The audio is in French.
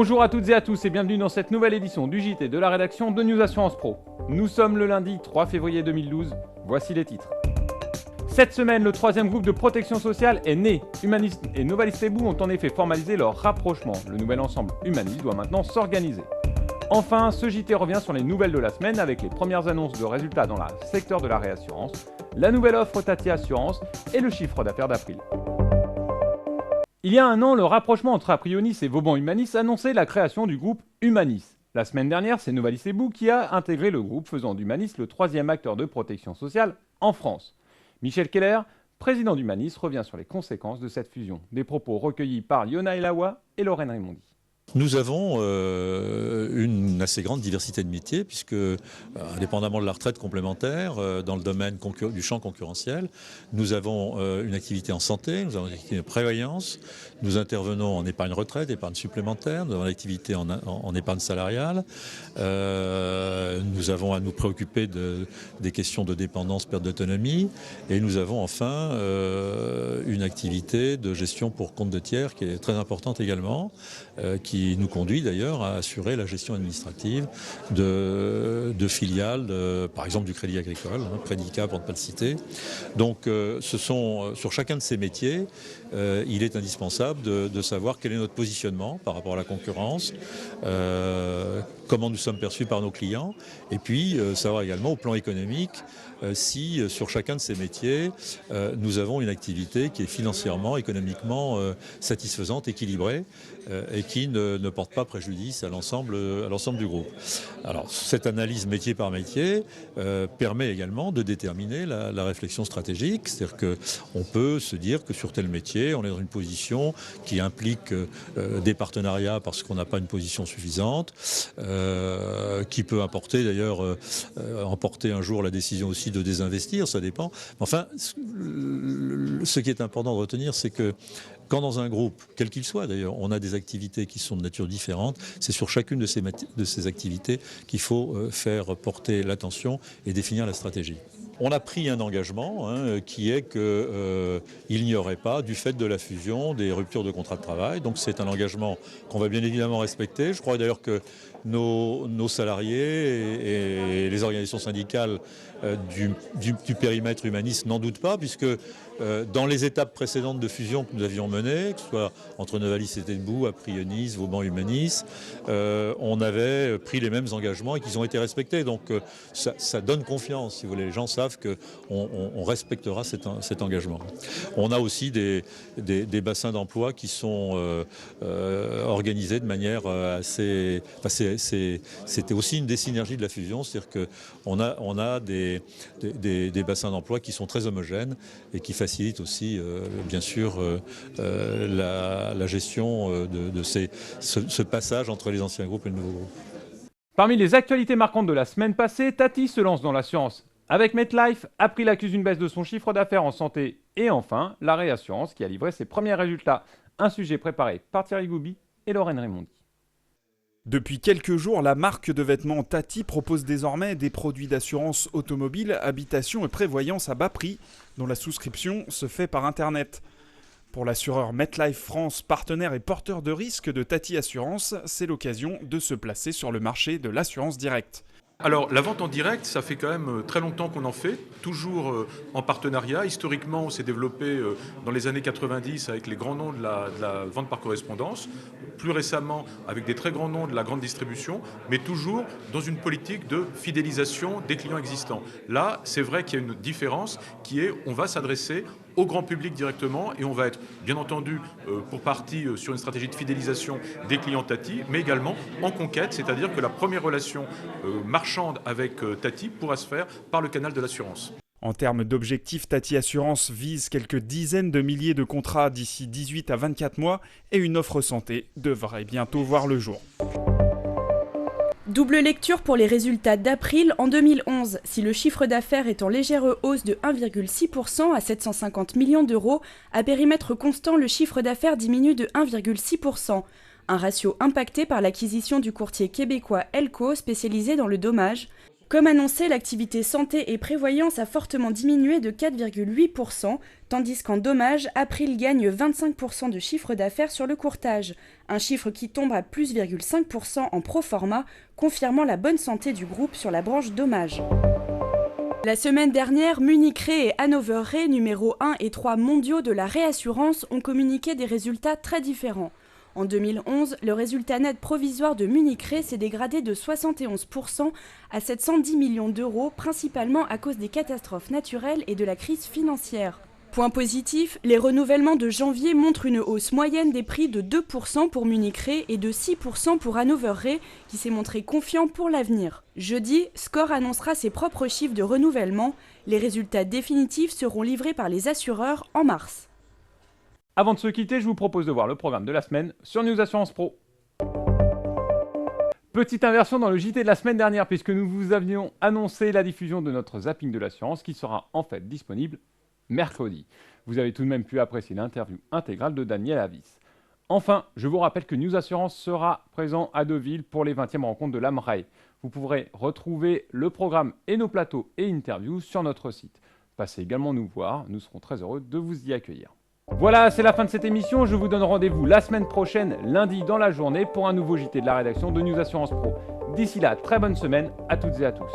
Bonjour à toutes et à tous et bienvenue dans cette nouvelle édition du JT de la rédaction de News Assurance Pro. Nous sommes le lundi 3 février 2012, voici les titres. Cette semaine, le troisième groupe de protection sociale est né. Humanis et Novalis Pébou ont en effet formalisé leur rapprochement. Le nouvel ensemble Humanis doit maintenant s'organiser. Enfin, ce JT revient sur les nouvelles de la semaine avec les premières annonces de résultats dans le secteur de la réassurance, la nouvelle offre Tati Assurance et le chiffre d'affaires d'April. Il y a un an, le rapprochement entre Aprionis et Vauban Humanis annonçait la création du groupe Humanis. La semaine dernière, c'est Novalis Pébou qui a intégré le groupe, faisant d'Humanis le troisième acteur de protection sociale en France. Michel Keller, président d'Humanis, revient sur les conséquences de cette fusion. Des propos recueillis par Yona Elawa et Lorraine Raymondi. Nous avons une assez grande diversité de métiers puisque, indépendamment de la retraite complémentaire, dans le domaine du champ concurrentiel, nous avons une activité en santé, nous avons une activité de prévoyance, nous intervenons en épargne retraite, épargne supplémentaire, nous avons une activité en épargne salariale, nous avons à nous préoccuper des questions de dépendance, perte d'autonomie, et nous avons enfin une activité de gestion pour compte de tiers qui est très importante également, qui nous conduit d'ailleurs à assurer la gestion administrative de filiales, par exemple du Crédit Agricole, Prédica pour ne pas le citer. Donc sur chacun de ces métiers, il est indispensable de savoir quel est notre positionnement par rapport à la concurrence, comment nous sommes perçus par nos clients, et puis savoir également au plan économique si sur chacun de ces métiers, nous avons une activité qui est financièrement, économiquement satisfaisante, équilibrée, et qui ne porte pas préjudice à l'ensemble du groupe. Alors cette analyse métier par métier permet également de déterminer la réflexion stratégique, c'est-à-dire qu'on peut se dire que sur tel métier, on est dans une position qui implique des partenariats parce qu'on n'a pas une position suffisante, qui peut emporter un jour la décision aussi de désinvestir, ça dépend. Enfin, ce qui est important de retenir, c'est que quand dans un groupe, quel qu'il soit d'ailleurs, on a des activités qui sont de nature différente, c'est sur chacune de ces activités qu'il faut faire porter l'attention et définir la stratégie. On a pris un engagement qui est qu'il n'y aurait pas, du fait de la fusion, des ruptures de contrat de travail. Donc c'est un engagement qu'on va bien évidemment respecter. Je crois d'ailleurs que nos salariés et les organisations syndicales du périmètre humaniste n'en doutent pas, puisque dans les étapes précédentes de fusion que nous avions menées, que ce soit entre Novalis et Pébou, Aprionis, Vauban Humanis, on avait pris les mêmes engagements et qu'ils ont été respectés. Donc ça donne confiance, si vous voulez. Les gens savent qu'on respectera cet engagement. On a aussi des bassins d'emploi qui sont organisés de manière assez... C'était aussi une des synergies de la fusion, c'est-à-dire qu'on a des bassins d'emploi qui sont très homogènes et qui facilitent aussi, bien sûr, la gestion de ce passage entre les anciens groupes et le nouveau groupe. Parmi les actualités marquantes de la semaine passée, Tati se lance dans l'assurance. Avec MetLife, April accuse une baisse de son chiffre d'affaires en santé. Et enfin, la réassurance qui a livré ses premiers résultats. Un sujet préparé par Thierry Goubi et Lorraine Raymondi. Depuis quelques jours, la marque de vêtements Tati propose désormais des produits d'assurance automobile, habitation et prévoyance à bas prix, dont la souscription se fait par Internet. Pour l'assureur MetLife France, partenaire et porteur de risque de Tati Assurance, c'est l'occasion de se placer sur le marché de l'assurance directe. Alors la vente en direct, ça fait quand même très longtemps qu'on en fait, toujours en partenariat. Historiquement, on s'est développé dans les années 90 avec les grands noms de la vente par correspondance, plus récemment avec des très grands noms de la grande distribution, mais toujours dans une politique de fidélisation des clients existants. Là, c'est vrai qu'il y a une différence qui est on va s'adresser au grand public directement et on va être bien entendu pour partie sur une stratégie de fidélisation des clients Tati, mais également en conquête, c'est-à-dire que la première relation marchande avec Tati pourra se faire par le canal de l'assurance. En termes d'objectifs, Tati Assurance vise quelques dizaines de milliers de contrats d'ici 18 à 24 mois et une offre santé devrait bientôt voir le jour. Double lecture pour les résultats d'April en 2011. Si le chiffre d'affaires est en légère hausse de 1,6% à 750 millions d'euros, à périmètre constant, le chiffre d'affaires diminue de 1,6%. Un ratio impacté par l'acquisition du courtier québécois Elco spécialisé dans le dommage. Comme annoncé, l'activité santé et prévoyance a fortement diminué de 4,8%, tandis qu'en dommages, April gagne 25% de chiffre d'affaires sur le courtage, un chiffre qui tombe à plus 0,5% en pro forma, confirmant la bonne santé du groupe sur la branche dommages. La semaine dernière, Munich Re et Hannover Re, numéro 1 et 3 mondiaux de la réassurance, ont communiqué des résultats très différents. En 2011, le résultat net provisoire de Munich Re s'est dégradé de 71% à 710 millions d'euros, principalement à cause des catastrophes naturelles et de la crise financière. Point positif, les renouvellements de janvier montrent une hausse moyenne des prix de 2% pour Munich Re et de 6% pour Hannover Re, qui s'est montré confiant pour l'avenir. Jeudi, SCOR annoncera ses propres chiffres de renouvellement. Les résultats définitifs seront livrés par les assureurs en mars. Avant de se quitter, je vous propose de voir le programme de la semaine sur News Assurance Pro. Petite inversion dans le JT de la semaine dernière, puisque nous vous avions annoncé la diffusion de notre zapping de l'assurance qui sera en fait disponible mercredi. Vous avez tout de même pu apprécier l'interview intégrale de Daniel Avis. Enfin, je vous rappelle que News Assurance sera présent à Deauville pour les 20e rencontres de l'AMRAE. Vous pourrez retrouver le programme et nos plateaux et interviews sur notre site. Passez également nous voir, nous serons très heureux de vous y accueillir. Voilà, c'est la fin de cette émission. Je vous donne rendez-vous la semaine prochaine, lundi dans la journée, pour un nouveau JT de la rédaction de News Assurance Pro. D'ici là, très bonne semaine à toutes et à tous.